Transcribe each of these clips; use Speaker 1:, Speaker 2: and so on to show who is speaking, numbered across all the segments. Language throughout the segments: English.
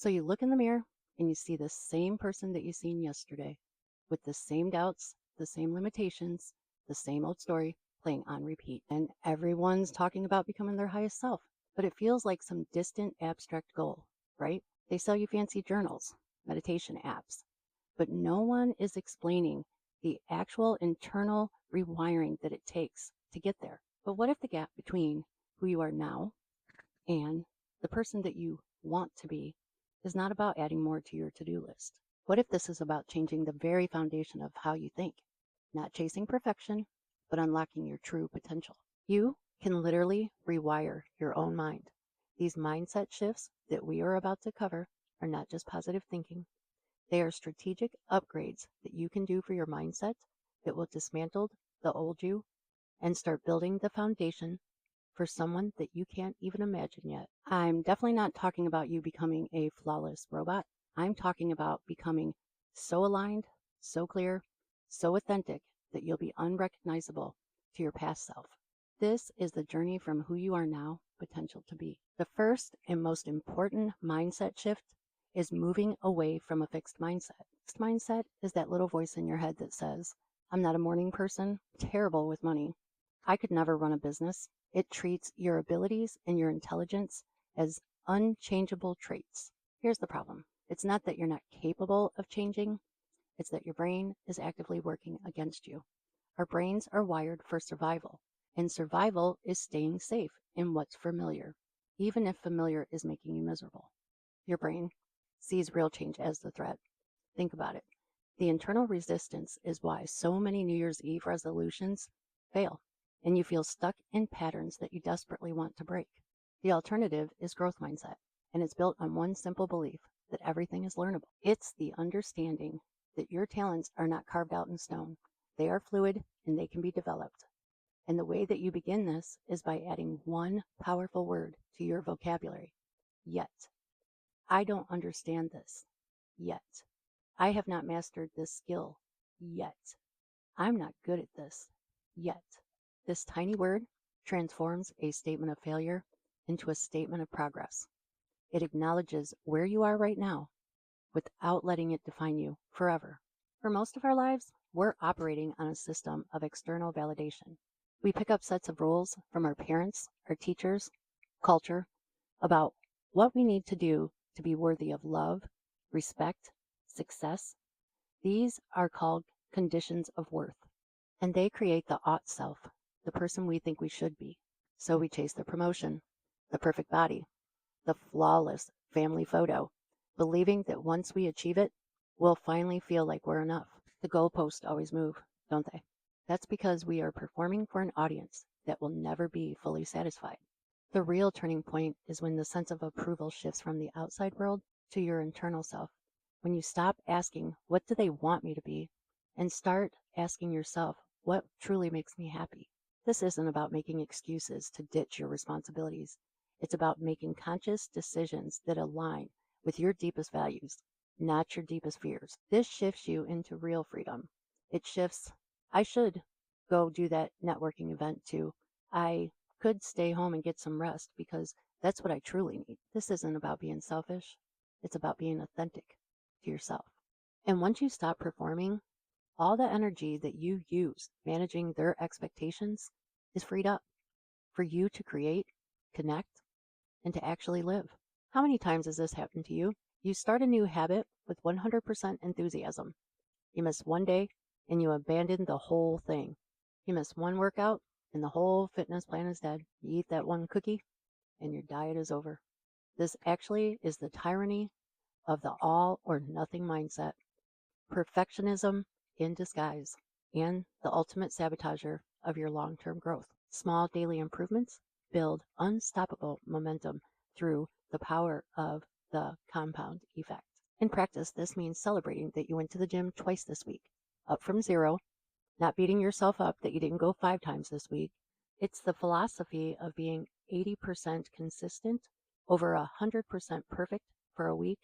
Speaker 1: So you look in the mirror and you see the same person that you seen yesterday with the same doubts, the same limitations, the same old story playing on repeat. And everyone's talking about becoming their highest self, but it feels like some distant abstract goal, right? They sell you fancy journals, meditation apps, but no one is explaining the actual internal rewiring that it takes to get there. But what if the gap between who you are now and the person that you want to be is not about adding more to your to-do list? What if this is about changing the very foundation of how you think, not chasing perfection, but unlocking your true potential? You can literally rewire your own mind. These mindset shifts that we are about to cover are not just positive thinking. They are strategic upgrades that you can do for your mindset that will dismantle the old you and start building the foundation for someone that you can't even imagine yet. I'm definitely not talking about you becoming a flawless robot. I'm talking about becoming so aligned, so clear, so authentic that you'll be unrecognizable to your past self. This is the journey from who you are now, potential to be. The first and most important mindset shift is moving away from a fixed mindset. Fixed mindset is that little voice in your head that says, I'm not a morning person, terrible with money, I could never run a business. It treats your abilities and your intelligence as unchangeable traits. Here's the problem. It's not that you're not capable of changing, it's that your brain is actively working against you. Our brains are wired for survival, and survival is staying safe in what's familiar, even if familiar is making you miserable. Your brain sees real change as the threat. Think about it. The internal resistance is why so many New Year's Eve resolutions fail, and you feel stuck in patterns that you desperately want to break. The alternative is growth mindset, and it's built on one simple belief that everything is learnable. It's the understanding that your talents are not carved out in stone. They are fluid and they can be developed. And the way that you begin this is by adding one powerful word to your vocabulary. Yet. I don't understand this. Yet. I have not mastered this skill. Yet. I'm not good at this. Yet. This tiny word transforms a statement of failure into a statement of progress. It acknowledges where you are right now without letting it define you forever. For most of our lives, we're operating on a system of external validation. We pick up sets of rules from our parents, our teachers, culture, about what we need to do to be worthy of love, respect, success. These are called conditions of worth, and they create the ought self, the person we think we should be. So we chase the promotion, the perfect body, the flawless family photo, believing that once we achieve it, we'll finally feel like we're enough. The goalposts always move, don't they? That's because we are performing for an audience that will never be fully satisfied. The real turning point is when the sense of approval shifts from the outside world to your internal self. When you stop asking, what do they want me to be? And start asking yourself, what truly makes me happy? This isn't about making excuses to ditch your responsibilities. It's about making conscious decisions that align with your deepest values, not your deepest fears. This shifts you into real freedom. It shifts, I should go do that networking event too. I could stay home and get some rest because that's what I truly need. This isn't about being selfish. It's about being authentic to yourself. And once you stop performing, all the energy that you use managing their expectations is freed up for you to create, connect, and to actually live. How many times has this happened to you? You start a new habit with 100% enthusiasm. You miss one day and you abandon the whole thing. You miss one workout and the whole fitness plan is dead. You eat that one cookie and your diet is over. This actually is the tyranny of the all or nothing mindset, perfectionism in disguise, and the ultimate sabotager of your long-term growth. Small daily improvements build unstoppable momentum through the power of the compound effect. In practice, this means celebrating that you went to the gym twice this week, up from 0, not beating yourself up that you didn't go 5 times this week. It's the philosophy of being 80% consistent over 100% perfect for a week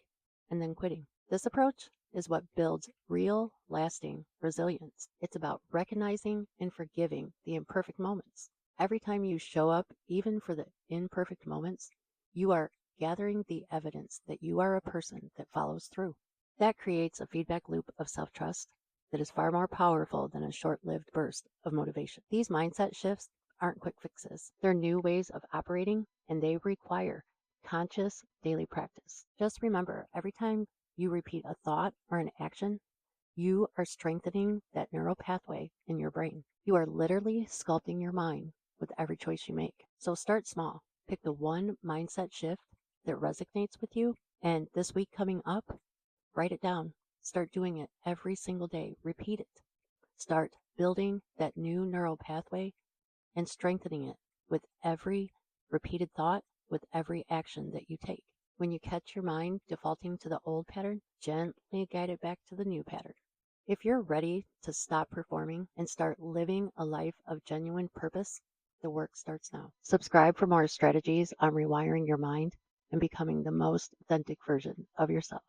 Speaker 1: and then quitting. This approach is what builds real, lasting resilience. It's about recognizing and forgiving the imperfect moments. Every time you show up, even for the imperfect moments, you are gathering the evidence that you are a person that follows through. That creates a feedback loop of self-trust that is far more powerful than a short-lived burst of motivation. These mindset shifts aren't quick fixes. They're new ways of operating, and they require conscious daily practice. Just remember, every time you repeat a thought or an action, you are strengthening that neural pathway in your brain. You are literally sculpting your mind with every choice you make. So start small. Pick the one mindset shift that resonates with you, and this week coming up, write it down. Start doing it every single day. Repeat it. Start building that new neural pathway and strengthening it with every repeated thought, with every action that you take. When you catch your mind defaulting to the old pattern, gently guide it back to the new pattern. If you're ready to stop performing and start living a life of genuine purpose, the work starts now. Subscribe for more strategies on rewiring your mind and becoming the most authentic version of yourself.